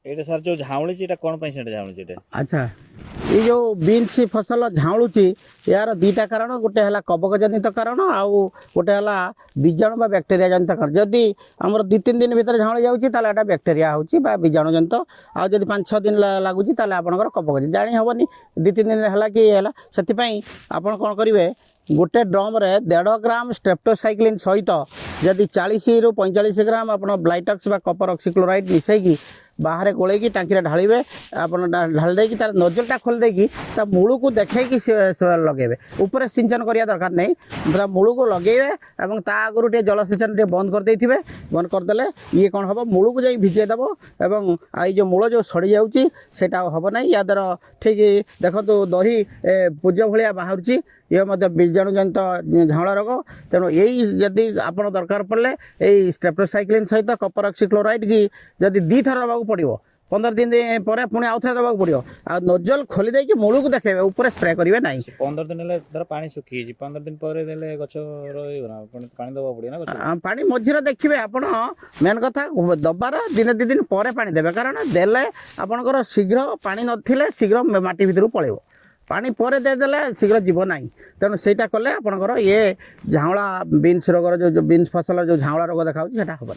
ଏଇଟା ସାର୍ ଯୋଉ ଝାଉଁଳିଛି ଏଇଟା କ'ଣ ପାଇଁ ସେଟା ଝାଉଁଳିଛି ଏଇଟା? ଆଚ୍ଛା ये जो बीन्स फसल झाऊँची यार दुईटा कारण गोटे है कवक जनित कारण आउ गोटे है बीजाणु बैक्टेरिया जनित कारण जदि आमर 2-3 दिन भितर झाऊँ जाऊँगी बैक्टेरिया होची बीजाणु जनित आउ जदि 5-6 दिन लगुच आपंकर कवक जानी हेनी 2-3 दिन है कि से आप कौन करेंगे गोटे ड्रम रे 1.5 ग्राम स्ट्रेप्टोसाइक्लिन सहित जदि 40 ରୁ 45 ग्राम आप ब्लाइटक्स कपर ऑक्सीक्लोराइड मिसैकी बाहर गोलैकी टांकी ढालिबे आप ढाल देकी तार नोजलटा खोल देकी ता मूल को देखैकी लगेबे ऊपर सिंचन करिया दरकार नहीं ता मूल को लगेबे एवं ता आगुरु टे जलसेचन टे बंद कर देथिबे बंद कर देले ये कोन हबो मूल को जाई भिजे देबो एवं आई जो मूल जो सड़ी जाउची सेटा हबो नहीं या दर ठीक देखो दही पूज्य भलिया बाहरची ये बीजाणु जनित झाउला रोग तेणु यही जदि आप दरकार पड़े यही स्ट्रेप्टोसाइक्लिन सहित कपर ऑक्सीक्लोराइड की जदि 2 थर दबा पड़ो 15 दिन पर पुणी आउ थे दबा पड़ो आ नोजल खोली देकी मूल को देखेबे ऊपर स्प्रे करेंगे ना 15 दिन हेले धर पानी सुखी 15 दिन पर देले गछ रहइबो ना पानी दबा पड़ियो ना गछ पानी मझिरे देखिए आपण मेन कथा दबार दिन 2 दिन पर पानी देबे कारण देले आपनकर शीघ्र पानी नथिले शीघ्र माटी भीतर पळेबो पानी पर देदेले शीघ्र जीव ना तेणु सेटा कले आपनकर ये झाउला बीन्स रोगर जो बीन्स फसल जो झाउला रोग देखा सेटा हबन।